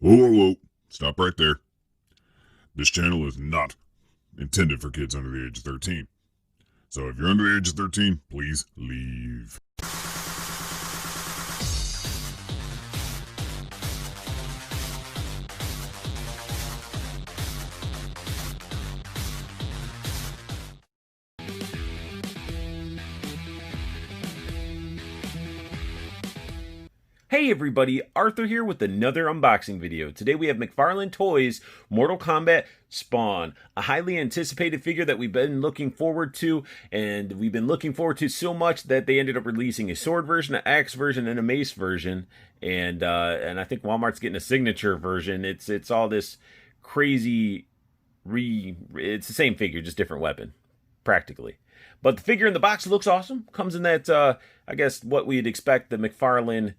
Whoa, whoa, whoa. Stop right there. This channel is not intended for kids under the age of 13. So if you're under the age of 13, please leave. Hey everybody, Arthur here with another unboxing video. Today we have McFarlane Toys Mortal Kombat Spawn, a highly anticipated figure that we've been looking forward to, and we've been looking forward to so much that they ended up releasing a sword version, an axe version, and a mace version, and I think Walmart's getting a signature version. It's all this crazy it's the same figure, just different weapon, practically. But the figure in the box looks awesome. Comes in that I guess what we'd expect the McFarlane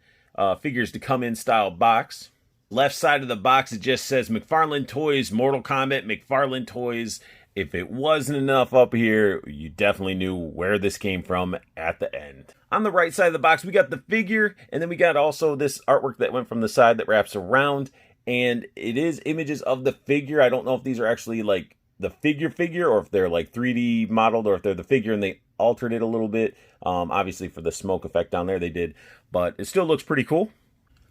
figures to come in style box. Left side of the box, it just says McFarlane Toys Mortal Kombat, McFarlane Toys. If it wasn't enough up here, you definitely knew where this came from at the end. On the right side of the box, we got the figure, and then we got also this artwork that went from the side that wraps around, and it is images of the figure. I don't know if these are actually like the figure, or if they're like 3D modeled, or if they're the figure and they altered it a little bit. Obviously for the smoke effect down there they did, but it still looks pretty cool.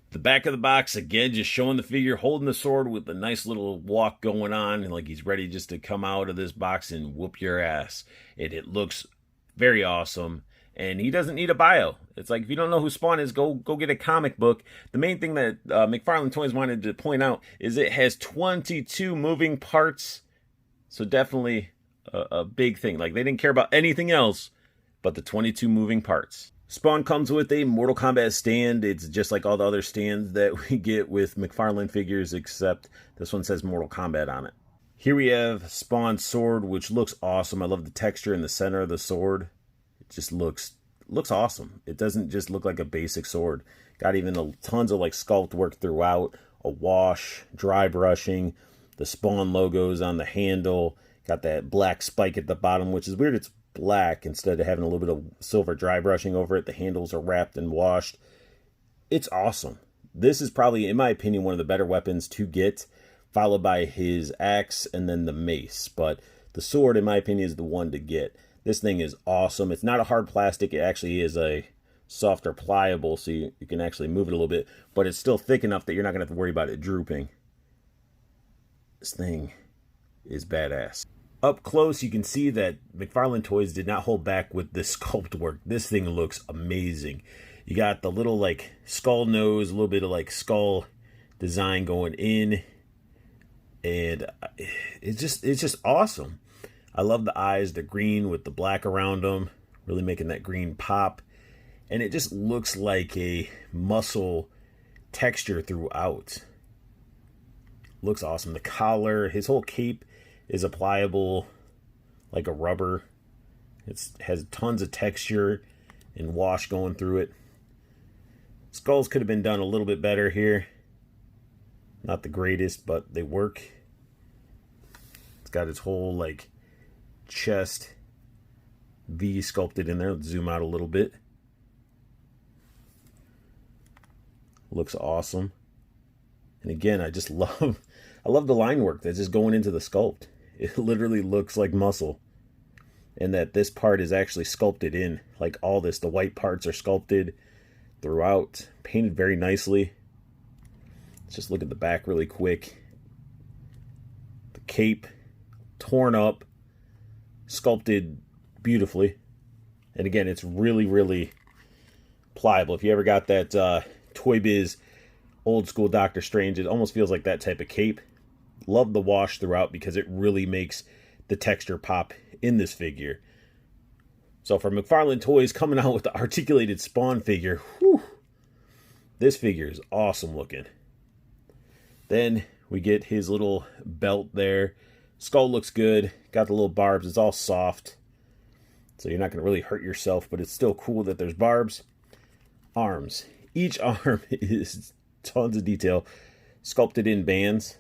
The back of the box, again, just showing the figure holding the sword with a nice little walk going on, and like he's ready just to come out of this box and whoop your ass. It looks very awesome, and he doesn't need a bio. It's like, if you don't know who Spawn is, go get a comic book. The main thing that McFarlane Toys wanted to point out is it has 22 moving parts, so definitely a big thing. Like, they didn't care about anything else but the 22 moving parts. Spawn comes with a Mortal Kombat stand. It's just like all the other stands that we get with McFarlane figures, except this one says Mortal Kombat on it. Here we have Spawn's sword, which looks awesome. I love the texture in the center of the sword. It just looks awesome. It doesn't just look like a basic sword. Got even tons of like sculpt work throughout, a wash, dry brushing, the Spawn logos on the handle. Got that black spike at the bottom, which is weird. It's black instead of having a little bit of silver dry brushing over it. The handles are wrapped and washed. It's awesome. This is probably, in my opinion, one of the better weapons to get, followed by his axe and then the mace. But the sword, in my opinion, is the one to get. This thing is awesome. It's not a hard plastic. It actually is a softer pliable, so you can actually move it a little bit, but it's still thick enough that you're not going to have to worry about it drooping. This thing is badass. Up close, you can see that McFarlane Toys did not hold back with the sculpt work. This thing looks amazing. You got the little like skull nose, a little bit of like skull design going in, and it's just awesome. I love the eyes, the green with the black around them, really making that green pop, and it just looks like a muscle texture throughout. Looks awesome. The collar, his whole cape is a pliable, like a rubber. It has tons of texture and wash going through it. Skulls could have been done a little bit better here. Not the greatest, but they work. It's got its whole like chest V sculpted in there. Let's zoom out a little bit. Looks awesome. And again, I love the line work that's just going into the sculpt. It literally looks like muscle. And that this part is actually sculpted in. Like all this, the white parts are sculpted throughout. Painted very nicely. Let's just look at the back really quick. The cape, torn up, sculpted beautifully. And again, it's really, really pliable. If you ever got that Toy Biz old school Doctor Strange, it almost feels like that type of cape. Love the wash throughout because it really makes the texture pop in this figure. So for McFarlane Toys coming out with the articulated Spawn figure, whew, this figure is awesome looking. Then we get his little belt there. Skull looks good. Got the little barbs. It's all soft, so you're not going to really hurt yourself, but it's still cool that there's barbs. Arms. Each arm is tons of detail. Sculpted in bands.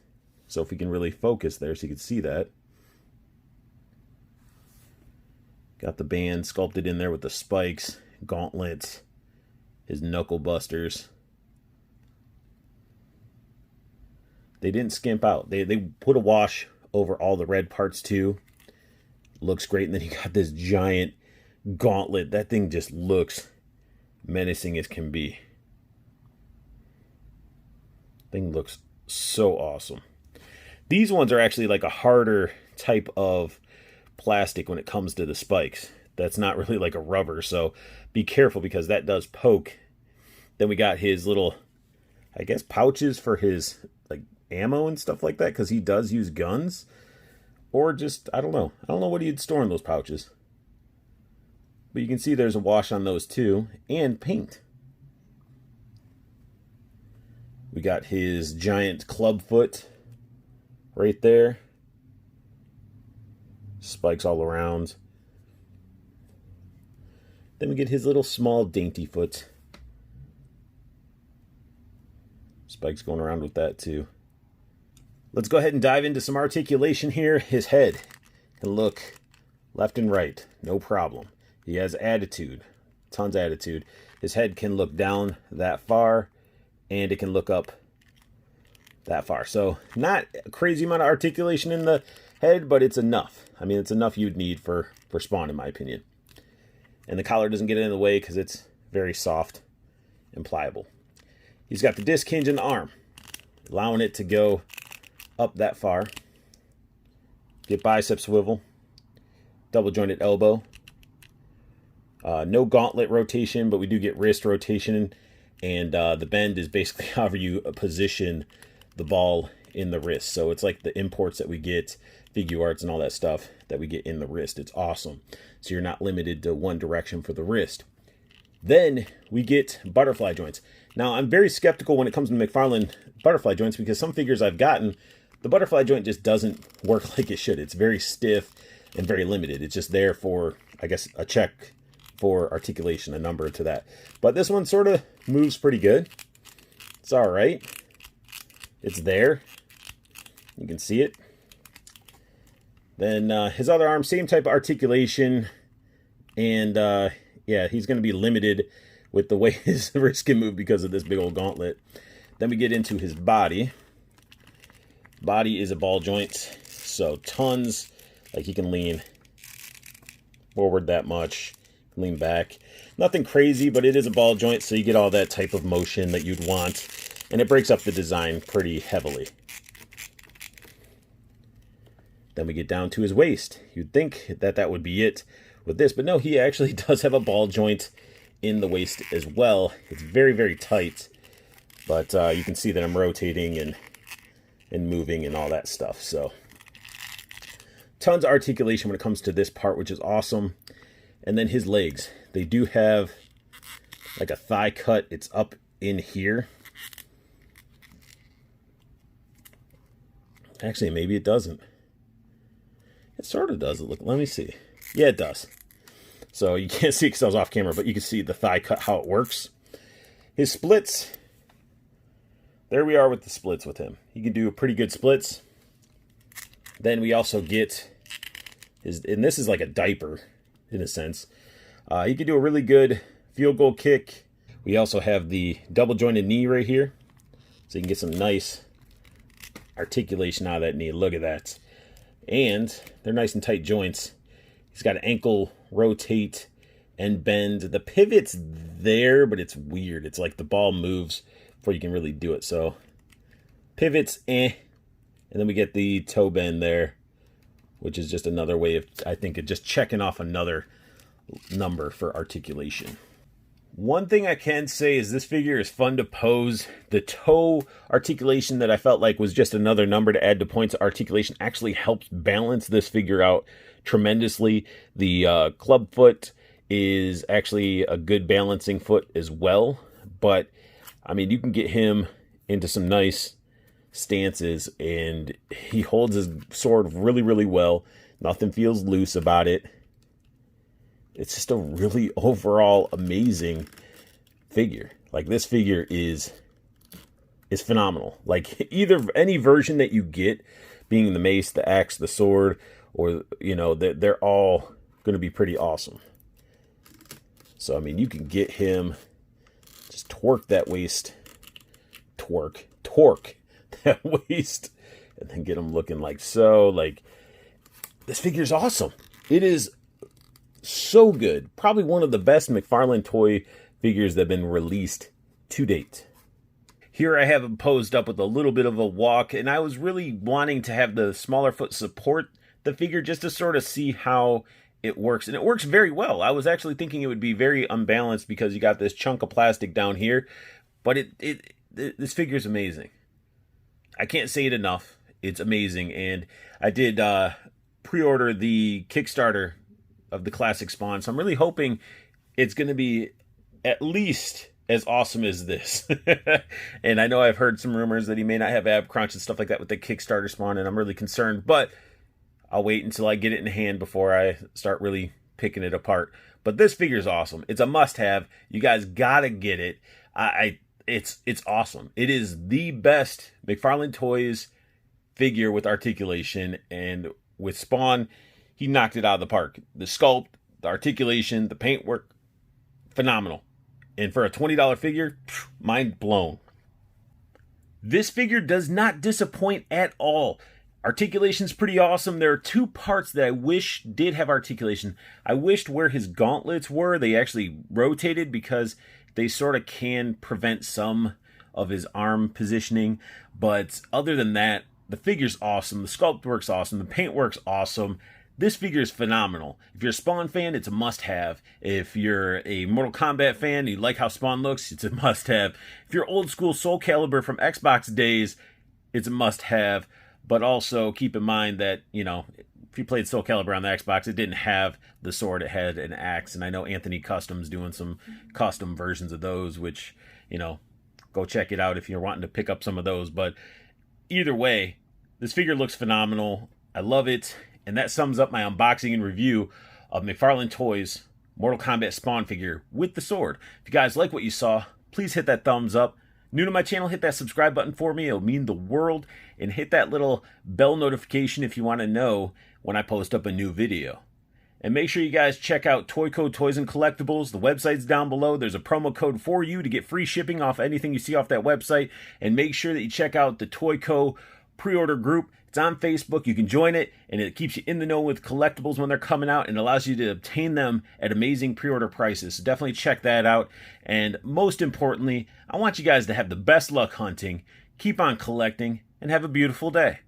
So if we can really focus there so you can see that. Got the band sculpted in there with the spikes, gauntlets, his knuckle busters. They didn't skimp out. They put a wash over all the red parts too. Looks great. And then you got this giant gauntlet. That thing just looks menacing as can be. Thing looks so awesome. These ones are actually like a harder type of plastic when it comes to the spikes. That's not really like a rubber, so be careful because that does poke. Then we got his little, I guess, pouches for his like ammo and stuff like that, because he does use guns. Or just, I don't know what he'd store in those pouches. But you can see there's a wash on those too, and paint. We got his giant club foot right there. Spikes all around. Then we get his little small dainty foot. Spikes going around with that too. Let's go ahead and dive into some articulation here. His head can look left and right, no problem. He has attitude, tons of attitude. His head can look down that far, and it can look up that far. So not a crazy amount of articulation in the head, but it's enough. I mean, it's enough you'd need for Spawn, in my opinion. And the collar doesn't get in the way because it's very soft and pliable. He's got the disc hinge in the arm, allowing it to go up that far. Get bicep swivel, double jointed elbow. No gauntlet rotation, but we do get wrist rotation, and the bend is basically however you position the ball in the wrist. So it's like the imports that we get, figure arts and all that stuff that we get in the wrist. It's awesome. So you're not limited to one direction for the wrist. Then we get butterfly joints. Now I'm very skeptical when it comes to McFarlane butterfly joints, because some figures I've gotten, the butterfly joint just doesn't work like it should. It's very stiff and very limited. It's just there for, I guess, a check for articulation, a number to that. But this one sort of moves pretty good. It's all right. It's there. You can see it. Then his other arm, same type of articulation. And yeah, he's going to be limited with the way his wrist can move because of this big old gauntlet. Then we get into his body. Body is a ball joint, so tons, like he can lean forward that much, lean back. Nothing crazy, but it is a ball joint, so you get all that type of motion that you'd want, and it breaks up the design pretty heavily. Then we get down to his waist. You'd think that that would be it with this, but no, he actually does have a ball joint in the waist as well. It's very, very tight, but you can see that I'm rotating and moving and all that stuff. So tons of articulation when it comes to this part, which is awesome. And then his legs, they do have like a thigh cut. It's up in here. Actually, maybe it doesn't. It sort of does. Look, let me see. Yeah, it does. So you can't see because I was off camera, but you can see the thigh cut, how it works. His splits, there we are with the splits with him. He can do pretty good splits. Then we also get his, and this is like a diaper in a sense. He can do a really good field goal kick. We also have the double jointed knee right here. So you can get some nice articulation out of that knee. Look at that. And they're nice and tight joints. He's got an ankle rotate and bend. The pivot's there, but it's weird. It's like the ball moves before you can really do it. So pivots, and then we get the toe bend there, which is just another way of, I think, of just checking off another number for articulation. One thing I can say is this figure is fun to pose. The toe articulation that I felt like was just another number to add to points of articulation actually helps balance this figure out tremendously. The club foot is actually a good balancing foot as well. But, I mean, you can get him into some nice stances, and he holds his sword really, really well. Nothing feels loose about it. It's just a really overall amazing figure. Like, this figure is phenomenal. Like, either any version that you get, being the mace, the axe, the sword, or, you know, they're all going to be pretty awesome. So, I mean, you can get him, just torque that waist, torque that waist and then get them looking like so. Like, this figure's awesome. It is so good. Probably one of the best McFarlane toy figures that have been released to date. Here I have him posed up with a little bit of a walk, and I was really wanting to have the smaller foot support the figure just to sort of see how it works. And it works very well. I was actually thinking it would be very unbalanced because you got this chunk of plastic down here, but this figure is amazing. I can't say it enough. It's amazing. And I did pre-order the Kickstarter of the classic Spawn, so I'm really hoping it's going to be at least as awesome as this. And I know I've heard some rumors that he may not have ab crunch and stuff like that with the Kickstarter Spawn, and I'm really concerned, but I'll wait until I get it in hand before I start really picking it apart. But this figure is awesome. It's a must-have. You guys gotta get it. It's awesome. It is the best McFarlane Toys figure with articulation, and with Spawn, he knocked it out of the park. The sculpt, the articulation, the paintwork, phenomenal. And for a $20 figure, mind blown. This figure does not disappoint at all. Articulation's pretty awesome. There are two parts that I wish did have articulation. I wished where his gauntlets were, they actually rotated, because they sort of can prevent some of his arm positioning. But other than that, the figure's awesome. The sculpt works awesome. The paint works awesome. This figure is phenomenal. If you're a Spawn fan, it's a must-have. If you're a Mortal Kombat fan, you like how Spawn looks, it's a must-have. If you're old school Soul Calibur from Xbox days, it's a must-have. But also keep in mind that, you know, if you played Soul Calibur on the Xbox, it didn't have the sword, it had an axe. And I know Anthony Custom's doing some custom versions of those, which, you know, go check it out if you're wanting to pick up some of those. But either way, this figure looks phenomenal. I love it. And that sums up my unboxing and review of McFarlane Toys Mortal Kombat Spawn figure with the sword. If you guys like what you saw, please hit that thumbs up. New to my channel, hit that subscribe button for me. It'll mean the world. And hit that little bell notification if you want to know when I post up a new video. And make sure you guys check out Toyco Toys and Collectibles. The website's down below. There's a promo code for you to get free shipping off anything you see off that website. And make sure that you check out the Toyco pre-order group. It's on Facebook. You can join it, and it keeps you in the know with collectibles when they're coming out and allows you to obtain them at amazing pre-order prices. So definitely check that out. And most importantly, I want you guys to have the best luck hunting, keep on collecting, and have a beautiful day.